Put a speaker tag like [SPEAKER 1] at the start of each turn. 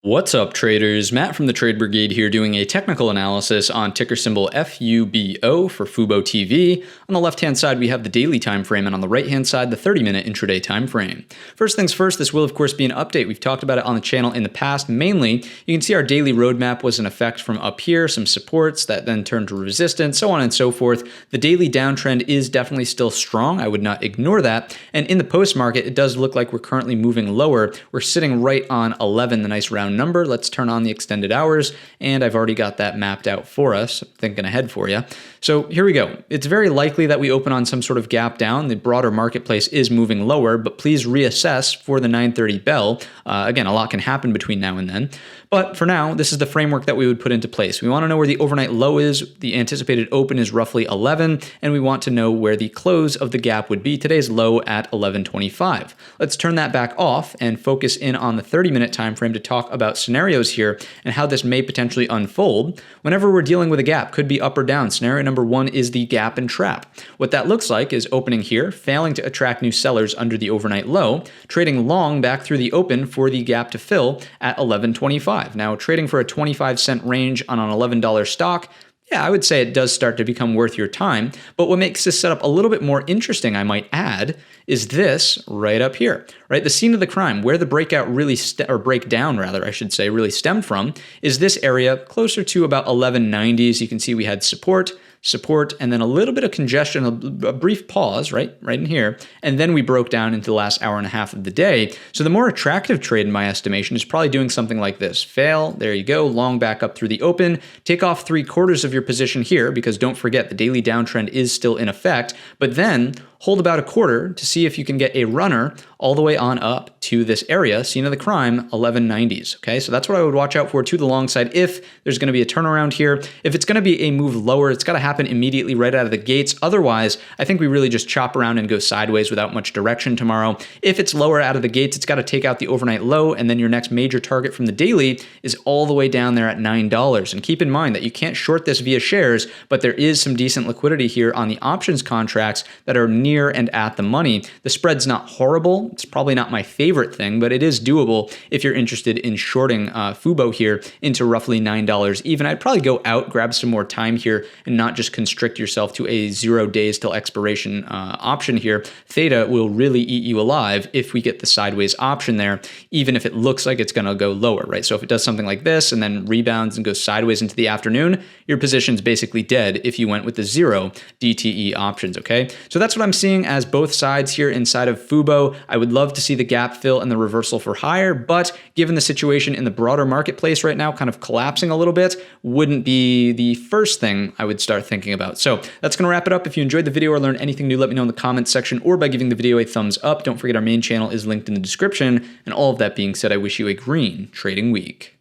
[SPEAKER 1] What's up, traders? Matt from the Trade Brigade here doing a technical analysis on ticker symbol FUBO for Fubotv. On the left-hand side, we have the daily time frame, and on the right-hand side, the 30-minute intraday time frame. First things first, this will, of course, be an update. We've talked about it on the channel in the past. Mainly, you can see our daily roadmap was in effect from up here, some supports that then turned to resistance, so on and so forth. The daily downtrend is definitely still strong. I would not ignore that. And in the post-market, it does look like we're currently moving lower. We're sitting right on 11, the nice round number. Let's turn on the extended hours, and I've already got that mapped out for us. Thinking ahead for you. So here we go. It's very likely that we open on some sort of gap down. The broader marketplace is moving lower, but please reassess for the 9:30 bell. Again, a lot can happen between now and then. But for now, this is the framework that we would put into place. We want to know where the overnight low is. The anticipated open is roughly 11, and we want to know where the close of the gap would be. Today's low at 11.25. Let's turn that back off and focus in on the 30-minute time frame to talk about scenarios here and how this may potentially unfold. Whenever we're dealing with a gap, could be up or down. Scenario number one is the gap and trap. What that looks like is opening here, failing to attract new sellers under the overnight low, trading long back through the open for the gap to fill at 11.25. Now, trading for a 25-cent range on an $11 stock, yeah, I would say it does start to become worth your time. But what makes this setup a little bit more interesting, I might add, is this right up here, right? The scene of the crime, where the breakout really, or breakdown rather, I should say, really stemmed from, is this area closer to about 1190s. You can see we had support, and then a little bit of congestion, a brief pause, right in here, and then we broke down into the last hour and a half of the day. So the more attractive trade, in my estimation, is probably doing something like this. Fail, there you go, long back up through the open, take off 3/4 of your position here, because don't forget, the daily downtrend is still in effect, but then hold about a quarter to see if you can get a runner all the way on up to this area, scene of the crime, 1190s, okay? So that's what I would watch out for to the long side if there's gonna be a turnaround here. If it's gonna be a move lower, it's gotta happen immediately right out of the gates. Otherwise, I think we really just chop around and go sideways without much direction tomorrow. If it's lower out of the gates, it's gotta take out the overnight low, and then your next major target from the daily is all the way down there at $9. And keep in mind that you can't short this via shares, but there is some decent liquidity here on the options contracts that are near and at the money. The spread's not horrible. It's probably not my favorite thing, but it is doable if you're interested in shorting FUBO here into roughly $9 even. I'd probably go out, grab some more time here, and not just constrict yourself to a 0 days till expiration option here. Theta will really eat you alive if we get the sideways option there, even if it looks like it's going to go lower, right? So if it does something like this and then rebounds and goes sideways into the afternoon, your position's basically dead if you went with the 0 DTE options, okay? So that's what I'm seeing as both sides here inside of FUBO. I would love to see the gap fill and the reversal for higher, but given the situation in the broader marketplace right now, kind of collapsing a little bit, wouldn't be the first thing I would start thinking about. So that's going to wrap it up. If you enjoyed the video or learned anything new, let me know in the comments section or by giving the video a thumbs up. Don't forget our main channel is linked in the description. And all of that being said, I wish you a green trading week.